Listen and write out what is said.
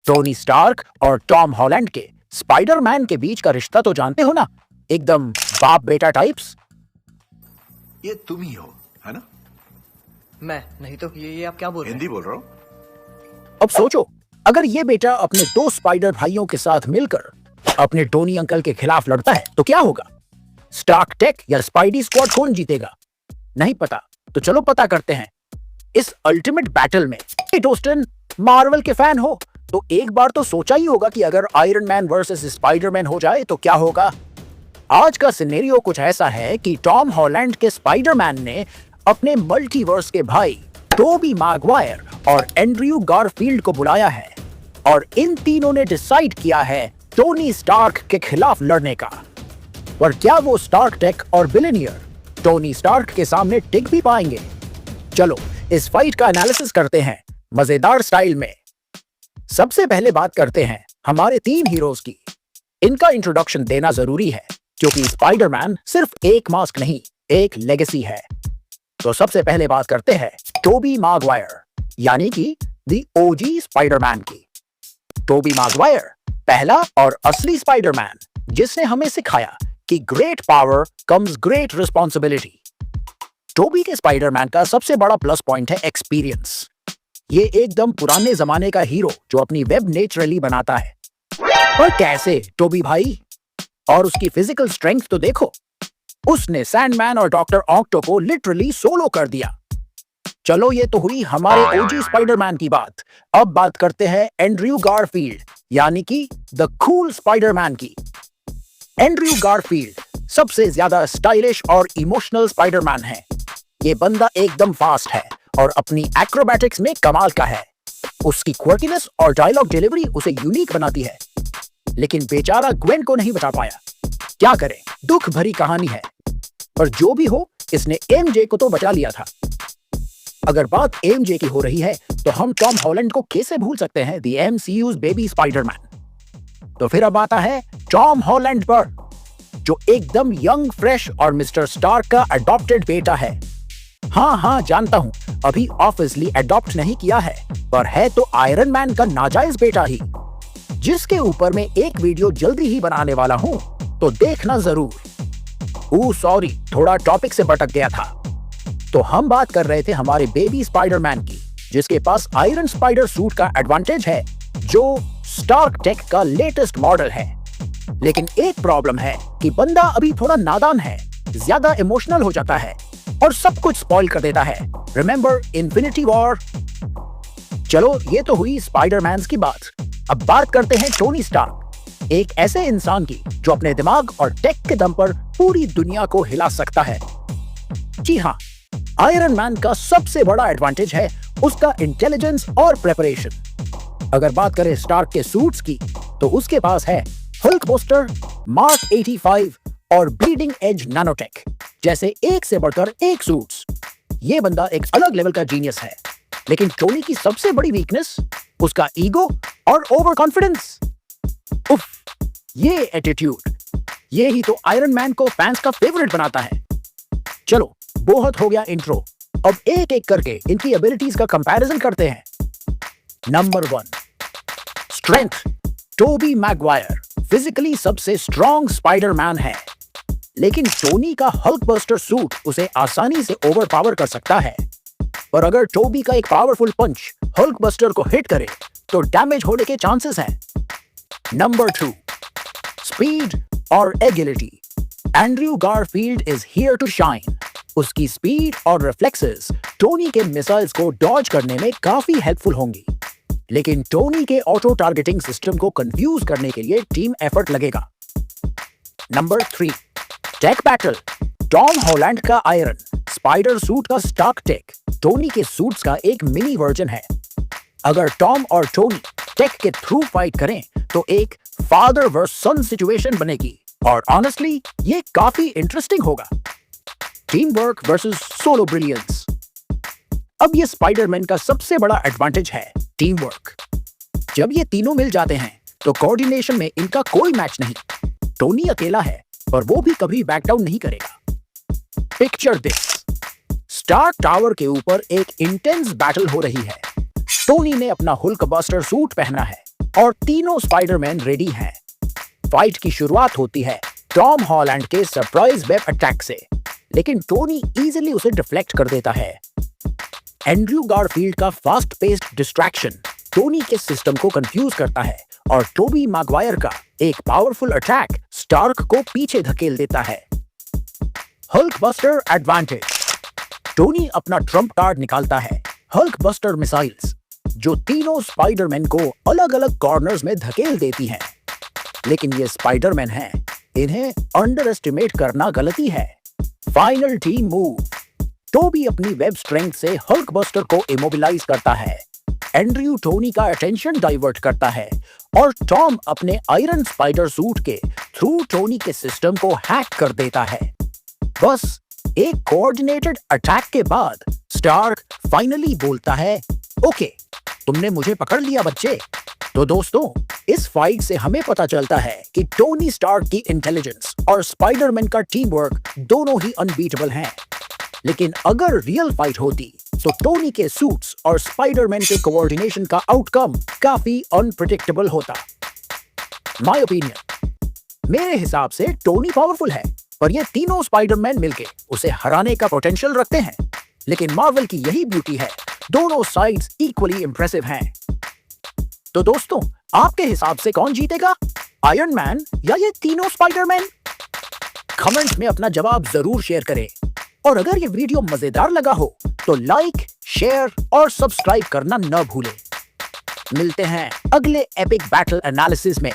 Tony Stark और Tom Holland के Spiderman के बीच का रिश्ता तो जानते हो ना, एकदम बाप बेटा टाइप्स। ये तुम ही हो, है ना? मैं नहीं तो ये आप क्या बोल रहे हैं? हिंदी बोल रहा हूँ। अब सोचो, अगर ये बेटा अपने दो स्पाइडर भाइयों के साथ मिलकर अपने टोनी अंकल के खिलाफ लड़ता है तो क्या होगा? स्टार्क टेक या स्पाइडी स्क्वाड कौन जीतेगा? नहीं पता, तो चलो पता करते हैं। इस अल्टीमेट बैटल में टोस्टन मार्वल के फैन हो तो एक बार तो सोचा ही होगा कि अगर आयरन मैन वर्सेस स्पाइडरमैन हो जाए तो क्या होगा। आज का सिनेरियो कुछ ऐसा है कि टॉम हॉलैंड के स्पाइडरमैन ने अपने मल्टीवर्स के भाई टोबी मैगवायर और एंड्रयू गारफील्ड को बुलाया है और इन तीनों ने डिसाइड किया है टोनी स्टार्क के खिलाफ लड़ने का। पर क्या वो स्टार्क टेक और बिलियनियर टोनी स्टार्क के सामने टिक भी पाएंगे? चलो इस फाइट का एनालिसिस करते हैं मजेदार स्टाइल में। सबसे पहले बात करते हैं हमारे तीन हीरोज की। इनका इंट्रोडक्शन देना जरूरी है क्योंकि स्पाइडरमैन सिर्फ एक मास्क नहीं, एक लेगेसी है। तो सबसे पहले बात करते हैं टोबी मैगवायर यानी कि द ओजी स्पाइडरमैन की। टोबी मैगवायर पहला और असली स्पाइडरमैन जिसने हमें सिखाया कि great power comes great responsibility. Tobey के स्पाइडरमैन का सबसे बड़ा प्लस पॉइंट है एक्सपीरियंस। ये एकदम पुराने जमाने का हीरो जो अपनी वेब नेचुरली बनाता है। पर कैसे टोबी भाई? और उसकी फिजिकल स्ट्रेंथ तो देखो, उसने सैंडमैन और डॉक्टर ऑक्टो को लिटरली सोलो कर दिया। चलो ये तो हुई हमारे ओजी स्पाइडरमैन की बात। अब बात करते हैं एंड्रयू गारफील्ड यानी कि द कूल स्पाइडरमैन की। एंड्रयू गारफील्ड सबसे ज्यादा स्टाइलिश और इमोशनल स्पाइडरमैन है। ये बंदा एकदम फास्ट है और अपनी एक्रोबैटिक्स में कमाल का है। उसकी क्वर्कीनेस और डायलॉग डिलीवरी उसे यूनिक बनाती है। लेकिन बेचारा ग्वेन को नहीं बचा पाया। क्या करें, दुख भरी कहानी है। पर जो भी हो, इसने एमजे को तो बचा लिया था। अगर बात एमजे की हो रही है तो हम टॉम हॉलैंड को कैसे भूल सकते हैं, द एमसीयूज़ बेबी स्पाइडरमैन। तो फिर अब आता है टॉम हॉलैंड पर, जो एकदम यंग, फ्रेश और मिस्टर स्टार्क का अडॉप्टेड बेटा है। हाँ जानता हूं, अभी ऑब्वियसली अडॉप्ट नहीं किया है, पर है तो आयरन मैन का नाजायज बेटा ही, जिसके ऊपर मैं एक वीडियो जल्दी ही बनाने वाला हूं, तो देखना जरूर। सॉरी, थोड़ा टॉपिक से भटक गया था। तो हम बात कर रहे थे हमारे बेबी स्पाइडरमैन की, जिसके पास आयरन स्पाइडर सूट का एडवांटेज है, जो स्टार्क टेक का लेटेस्ट मॉडल है। लेकिन एक प्रॉब्लम है कि बंदा अभी थोड़ा नादान है, ज्यादा इमोशनल हो जाता है और सब कुछ स्पॉइल कर देता है। Remember infinity war? चलो ये तो हुई स्पाइडरमैन की बात। अब बात करते हैं टोनी स्टार्क, एक ऐसे इंसान की जो अपने दिमाग और टेक के दम पर पूरी दुनिया को हिला सकता है। जी हाँ, आयरन मैन का सबसे बड़ा एडवांटेज है उसका इंटेलिजेंस और प्रेपरेशन। अगर बात करें स्टार्क के सूट्स की, तो उसके पास है हल्क बूस्टर, मार्क 85 और ब्लीडिंग एज नैनोटेक जैसे एक से बढ़कर एक सूट्स। ये बंदा एक अलग लेवल का जीनियस है। लेकिन टोनी की सबसे बड़ी वीकनेस उसका ईगो और ओवर कॉन्फिडेंस। उफ, ये एटीट्यूड, ये ही तो आयरन मैन को फैंस का फेवरेट बनाता है। चलो बहुत हो गया इंट्रो, अब एक एक करके इनकी एबिलिटीज का कंपैरिजन करते हैं। Number 1, strength. Tobey Maguire physically सबसे स्ट्रॉन्ग स्पाइडरमैन है, लेकिन टोनी का हल्क बस्टर सूट उसे आसानी से ओवरपावर कर सकता है। पर अगर टोबी का एक पावरफुल पंच हल्क बस्टर को हिट करे तो डैमेज होने के चांसेस हैं। नंबर 2, स्पीड और agility. Andrew Garfield is here to shine. उसकी स्पीड और रिफ्लेक्सेस टोनी के मिसाइल्स को डॉज करने में काफी हेल्पफुल होंगी। लेकिन टोनी के ऑटो टारगेटिंग सिस्टम को कंफ्यूज करने के लिए टीम एफर्ट लगेगा। Number 3, tech battle. Tom Holland का आयरन स्पाइडर सूट का स्टार्क टेक टोनी के सूट्स का एक मिनी वर्जन है। अगर टॉम और टोनी टेक के थ्रू फाइट करें तो एक फादर वर्स सन सिचुएशन बनेगी और ऑनेस्टली ये काफी इंटरेस्टिंग होगा। Team work versus solo brilliance. अब ये स्पाइडरमैन का सबसे बड़ा एडवांटेज है टीम वर्क। जब ये तीनों मिल जाते हैं तो कोऑर्डिनेशन में इनका कोई मैच नहीं। टोनी अकेला है पर वो भी कभी बैक डाउन नहीं करेगा। पिक्चर दिस, स्टार्क टावर के ऊपर एक इंटेंस बैटल हो रही है। टोनी ने अपना हल्क बस्टर सूट पहना है और तीनों स्पाइडरमैन रेडी हैं। फाइट की शुरुआत होती है टॉम हॉलैंड के सरप्राइज वेब अटैक से, लेकिन टोनी इजीली उसे डिफ्लेक्ट कर देता है। एंड्रयू गारफील्ड का फास्ट पेस्ड डिस्ट्रैक्शन टोनी के सिस्टम को कंफ्यूज करता है और टोबी मैगवायर का एक पावरफुल अटैक स्टार्क को पीछे धकेल देता है। Hulk buster advantage. टोनी अपना ट्रम्प कार्ड निकालता है, हल्क बस्टर मिसाइल्स, जो तीनों स्पाइडरमैन को अलग अलग कॉर्नर्स में धकेल देती हैं। लेकिन ये स्पाइडरमैन हैं, इन्हें अंडर एस्टिमेट करना गलती है। Final team move. टोबी अपनी वेब स्ट्रेंथ से हल्क बस्टर को इमोबिलाइज करता है, एंड्रयू टोनी का अटेंशन डाइवर्ट करता है और टॉम अपने आयरन स्पाइडर सूट के थ्रू टोनी के सिस्टम को हैक कर देता है। बस एक कोऑर्डिनेटेड अटैक के बाद स्टार्क फाइनली बोलता है, ओके, तुमने मुझे पकड़ लिया बच्चे। तो दोस्तों, इस फाइट से हमें पता चलता है कि टोनी स्टार्क की इंटेलिजेंस और स्पाइडरमैन का टीम वर्क दोनों ही अनबीटेबल हैं। लेकिन अगर रियल फाइट होती तो टोनी के सूट्स और स्पाइडरमैन के कोऑर्डिनेशन का आउटकम काफी अनप्रेडिक्टेबल होता। माय ओपिनियन, मेरे हिसाब से टोनी पावरफुल है, पर ये तीनों स्पाइडरमैन मिलके उसे हराने का पोटेंशियल रखते हैं। लेकिन मार्वल की यही ब्यूटी है, दोनों साइड्स इक्वली इंप्रेसिव हैं। तो दोस्तों, आपके हिसाब से कौन जीतेगा, आयरन मैन या ये तीनों स्पाइडरमैन? कमेंट में अपना जवाब जरूर शेयर करें। और अगर ये वीडियो मजेदार लगा हो तो लाइक, शेयर और सब्सक्राइब करना न भूलें। मिलते हैं अगले एपिक बैटल एनालिसिस में।